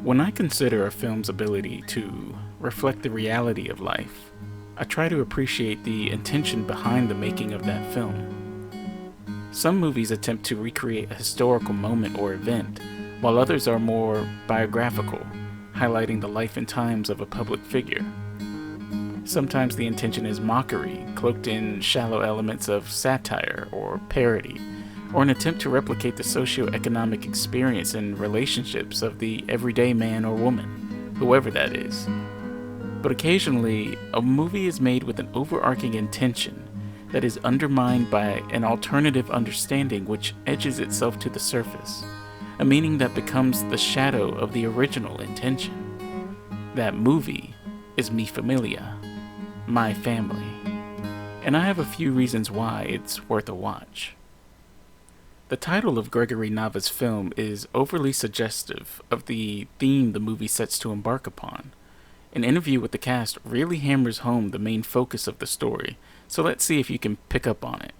When I consider a film's ability to reflect the reality of life, I try to appreciate the intention behind the making of that film. Some movies attempt to recreate a historical moment or event, while others are more biographical, highlighting the life and times of a public figure. Sometimes the intention is mockery, cloaked in shallow elements of satire or parody, or an attempt to replicate the socio-economic experience and relationships of the everyday man or woman, whoever that is. But occasionally, a movie is made with an overarching intention that is undermined by an alternative understanding which edges itself to the surface, a meaning that becomes the shadow of the original intention. That movie is Mi Familia, My Family, and I have a few reasons why it's worth a watch. The title of Gregory Nava's film is overly suggestive of the theme the movie sets to embark upon. An interview with the cast really hammers home the main focus of the story, so let's see if you can pick up on it.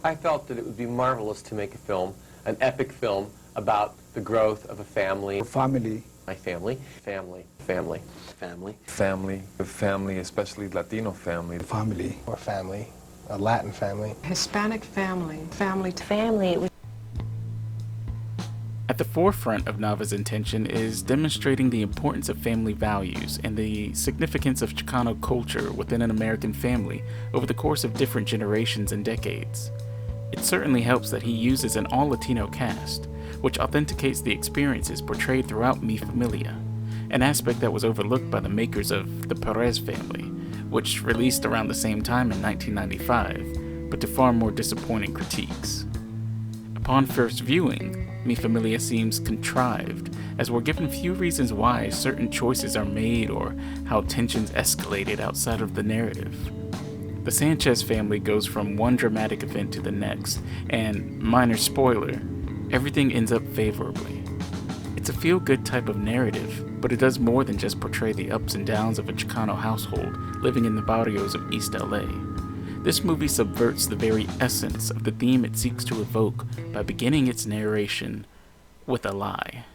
I felt that it would be marvelous to make a film, an epic film, about the growth of a family. Family. My family. Family. Family. Family. Family. The family, especially Latino family. Family. Or family. A Latin family. Hispanic family. Family. Family. At the forefront of Nava's intention is demonstrating the importance of family values and the significance of Chicano culture within an American family over the course of different generations and decades. It certainly helps that he uses an all-Latino cast, which authenticates the experiences portrayed throughout Mi Familia, an aspect that was overlooked by the makers of the Perez family, which released around the same time in 1995, but to far more disappointing critiques. Upon first viewing, Mi Familia seems contrived, as we're given few reasons why certain choices are made or how tensions escalated outside of the narrative. The Sanchez family goes from one dramatic event to the next, and, minor spoiler, everything ends up favorably. It's a feel-good type of narrative, but it does more than just portray the ups and downs of a Chicano household living in the barrios of East LA. This movie subverts the very essence of the theme it seeks to evoke by beginning its narration with a lie.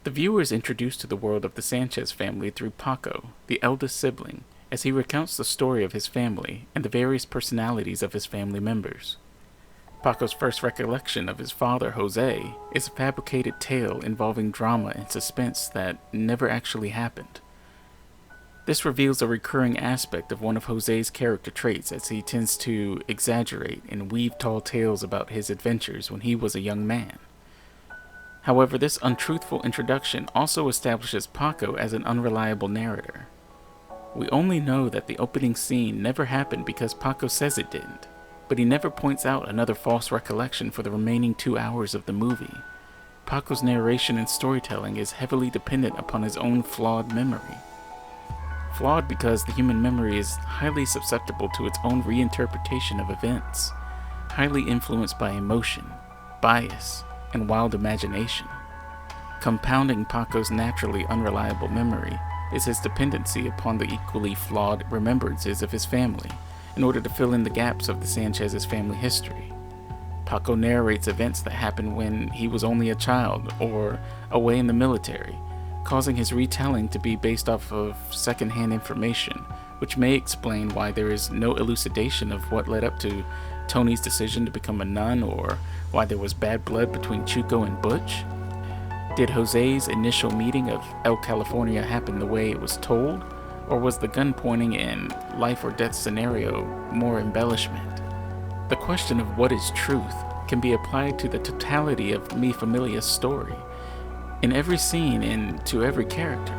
The viewer is introduced to the world of the Sanchez family through Paco, the eldest sibling, as he recounts the story of his family and the various personalities of his family members. Paco's first recollection of his father, Jose, is a fabricated tale involving drama and suspense that never actually happened. This reveals a recurring aspect of one of Jose's character traits, as he tends to exaggerate and weave tall tales about his adventures when he was a young man. However, this untruthful introduction also establishes Paco as an unreliable narrator. We only know that the opening scene never happened because Paco says it didn't, but he never points out another false recollection for the remaining 2 hours of the movie. Paco's narration and storytelling is heavily dependent upon his own flawed memory. Flawed because the human memory is highly susceptible to its own reinterpretation of events, highly influenced by emotion, bias, and wild imagination. Compounding Paco's naturally unreliable memory is his dependency upon the equally flawed remembrances of his family in order to fill in the gaps of the Sanchez's family history. Paco narrates events that happened when he was only a child or away in the military, causing his retelling to be based off of secondhand information, which may explain why there is no elucidation of what led up to Tony's decision to become a nun or why there was bad blood between Chuco and Butch. Did Jose's initial meeting of El California happen the way it was told, or was the gun pointing and life or death scenario more embellishment? The question of what is truth can be applied to the totality of Mi Familia's story, in every scene and to every character.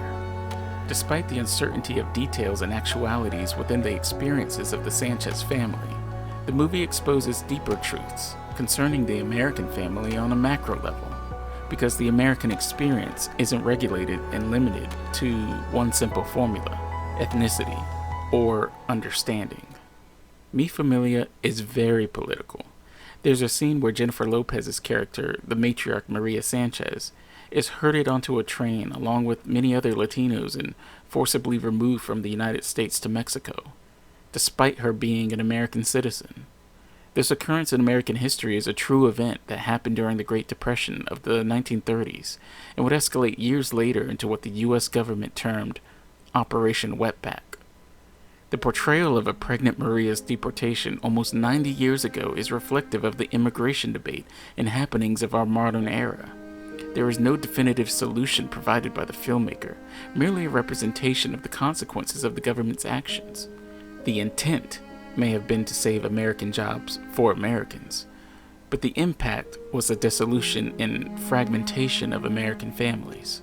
Despite the uncertainty of details and actualities within the experiences of the Sanchez family, the movie exposes deeper truths concerning the American family on a macro level, because the American experience isn't regulated and limited to one simple formula, ethnicity, or understanding. Mi Familia is very political. There's a scene where Jennifer Lopez's character, the matriarch Maria Sanchez, is herded onto a train along with many other Latinos and forcibly removed from the United States to Mexico, despite her being an American citizen. This occurrence in American history is a true event that happened during the Great Depression of the 1930s and would escalate years later into what the U.S. government termed Operation Wetback. The portrayal of a pregnant Maria's deportation almost 90 years ago is reflective of the immigration debate and happenings of our modern era. There is no definitive solution provided by the filmmaker, merely a representation of the consequences of the government's actions. The intent may have been to save American jobs for Americans, but the impact was a dissolution and fragmentation of American families.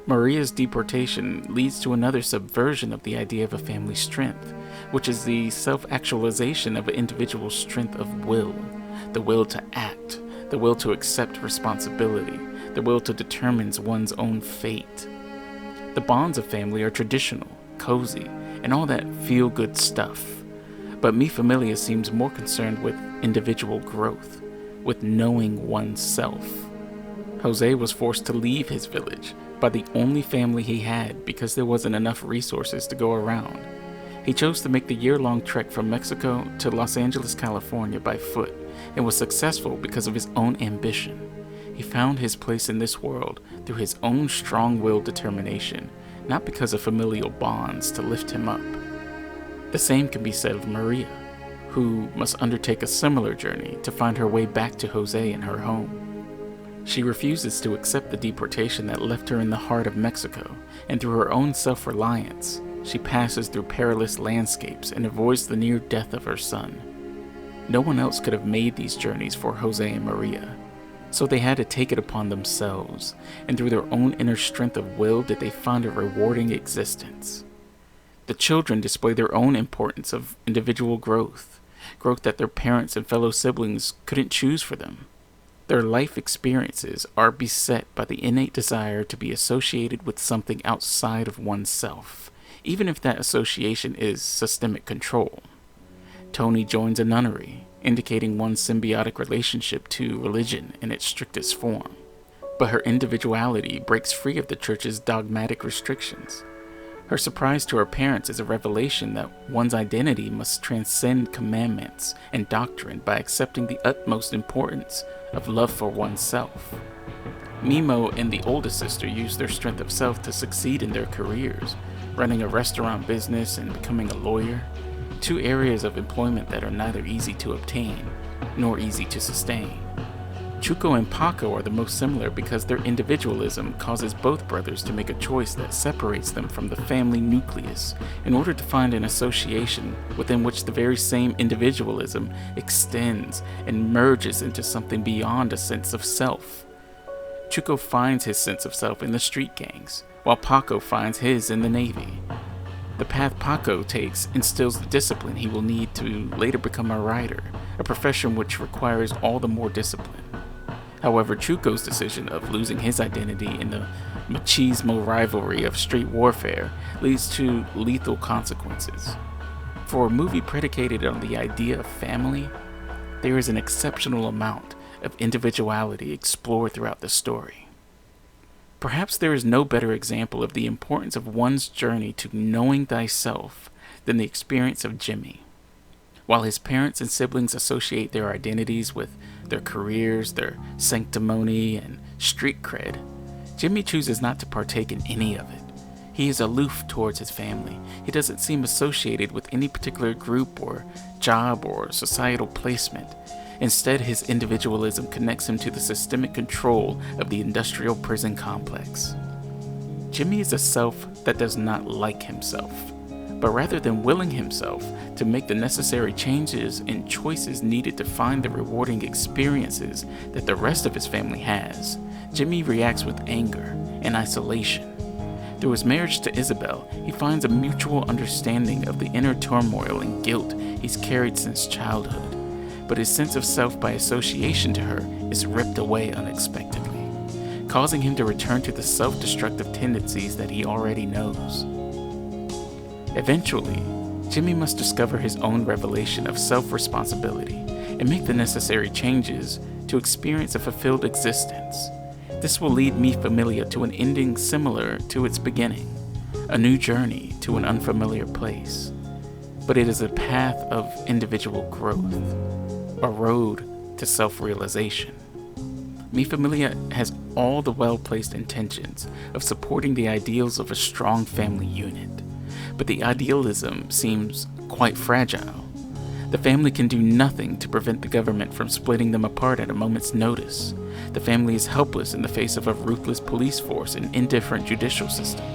Maria's deportation leads to another subversion of the idea of a family's strength, which is the self-actualization of an individual's strength of will, the will to act, the will to accept responsibility, the will to determine one's own fate. The bonds of family are traditional, cozy, and all that feel-good stuff, but Mi Familia seems more concerned with individual growth, with knowing oneself. Jose was forced to leave his village by the only family he had because there wasn't enough resources to go around. He chose to make the year-long trek from Mexico to Los Angeles, California by foot, and was successful because of his own ambition. He found his place in this world through his own strong-willed determination, not because of familial bonds to lift him up. The same can be said of Maria, who must undertake a similar journey to find her way back to Jose and her home. She refuses to accept the deportation that left her in the heart of Mexico, and through her own self-reliance, she passes through perilous landscapes and avoids the near death of her son. No one else could have made these journeys for Jose and Maria, so they had to take it upon themselves, and through their own inner strength of will did they find a rewarding existence. The children display their own importance of individual growth that their parents and fellow siblings couldn't choose for them. Their life experiences are beset by the innate desire to be associated with something outside of oneself, even if that association is systemic control. Tony joins a nunnery, indicating one's symbiotic relationship to religion in its strictest form. But her individuality breaks free of the church's dogmatic restrictions. Her surprise to her parents is a revelation that one's identity must transcend commandments and doctrine by accepting the utmost importance of love for oneself. Mimo and the oldest sister use their strength of self to succeed in their careers, running a restaurant business and becoming a lawyer, two areas of employment that are neither easy to obtain nor easy to sustain. Chuco and Paco are the most similar because their individualism causes both brothers to make a choice that separates them from the family nucleus in order to find an association within which the very same individualism extends and merges into something beyond a sense of self. Chuco finds his sense of self in the street gangs, while Paco finds his in the Navy. The path Paco takes instills the discipline he will need to later become a writer, a profession which requires all the more discipline. However, Chuco's decision of losing his identity in the machismo rivalry of street warfare leads to lethal consequences. For a movie predicated on the idea of family, there is an exceptional amount of individuality explored throughout the story. Perhaps there is no better example of the importance of one's journey to knowing thyself than the experience of Jimmy. While his parents and siblings associate their identities with their careers, their sanctimony, and street cred, Jimmy chooses not to partake in any of it. He is aloof towards his family. He doesn't seem associated with any particular group or job or societal placement. Instead, his individualism connects him to the systemic control of the industrial prison complex. Jimmy is a self that does not like himself, but rather than willing himself to make the necessary changes and choices needed to find the rewarding experiences that the rest of his family has, Jimmy reacts with anger and isolation. Through his marriage to Isabel, he finds a mutual understanding of the inner turmoil and guilt he's carried since childhood, but his sense of self by association to her is ripped away unexpectedly, causing him to return to the self-destructive tendencies that he already knows. Eventually, Jimmy must discover his own revelation of self-responsibility and make the necessary changes to experience a fulfilled existence. This will lead Mi Familia to an ending similar to its beginning, a new journey to an unfamiliar place. But it is a path of individual growth. a road to self-realization. Mi Familia has all the well-placed intentions of supporting the ideals of a strong family unit, but the idealism seems quite fragile. The family can do nothing to prevent the government from splitting them apart at a moment's notice. The family is helpless in the face of a ruthless police force and indifferent judicial system.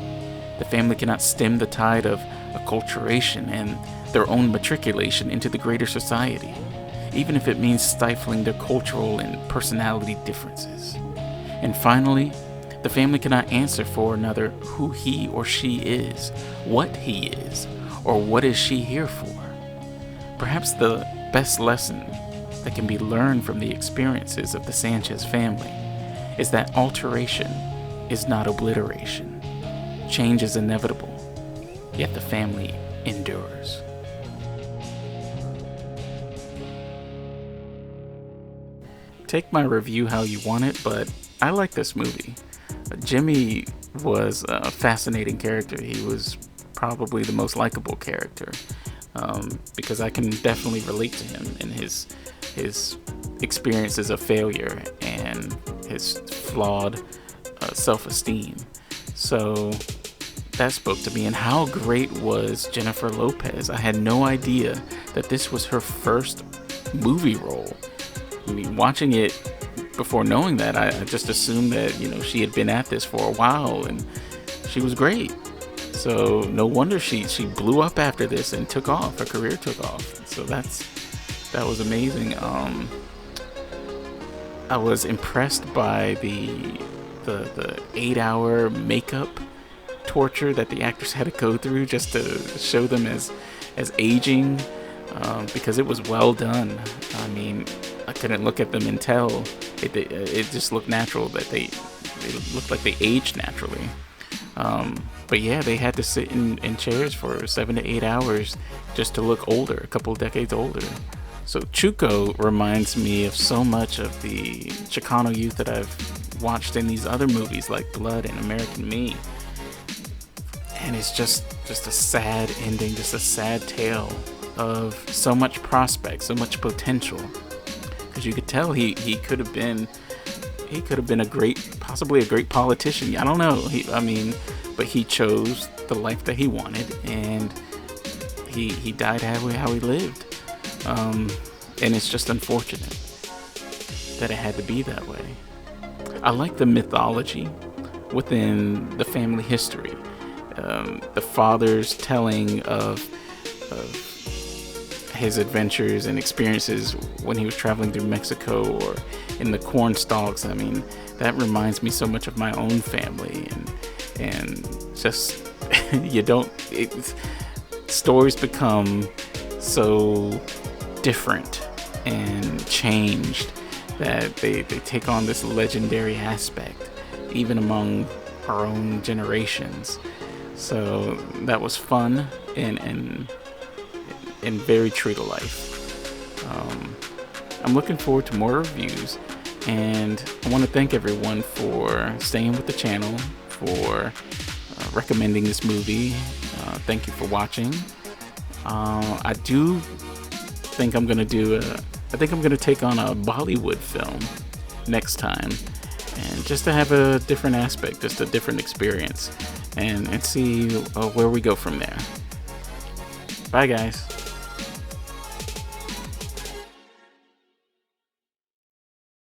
The family cannot stem the tide of acculturation and their own matriculation into the greater society, even if it means stifling their cultural and personality differences. And finally, the family cannot answer for another who he or she is, what he is, or what is she here for. Perhaps the best lesson that can be learned from the experiences of the Sanchez family is that alteration is not obliteration. Change is inevitable, yet the family endures. Take my review how you want it, but I like this movie. Jimmy was a fascinating character. He was probably the most likable character, because I can definitely relate to him and his experiences of failure and his flawed self-esteem. So that spoke to me. And how great was Jennifer Lopez? I had no idea that this was her first movie role. I mean, watching it before knowing that, I just assumed that, she had been at this for a while, and she was great. So no wonder she blew up after this and took off. Her career took off. So that was amazing. I was impressed by the 8-hour makeup torture that the actors had to go through just to show them as aging, because it was well done. I mean, I couldn't look at them and tell. It just looked natural that they looked like they aged naturally. But yeah, they had to sit in chairs for 7 to 8 hours just to look older, a couple of decades older. So Chuco reminds me of so much of the Chicano youth that I've watched in these other movies like Blood and American Me. And it's just a sad ending, just a sad tale of so much prospect, so much potential. Because you could tell he could have been possibly a great politician. I don't know. But he chose the life that he wanted, and he died how he lived. And it's just unfortunate that it had to be that way. I like the mythology within the family history. The father's telling of his adventures and experiences when he was traveling through Mexico or in the corn stalks. I mean, that reminds me so much of my own family, and just stories become so different and changed that they take on this legendary aspect even among our own generations. So that was fun and very true to life. I'm looking forward to more reviews, and I want to thank everyone for staying with the channel, for recommending this movie. Thank you for watching. I think I'm gonna take on a Bollywood film next time, and just to have a different aspect, just a different experience, and see where we go from there. Bye, guys.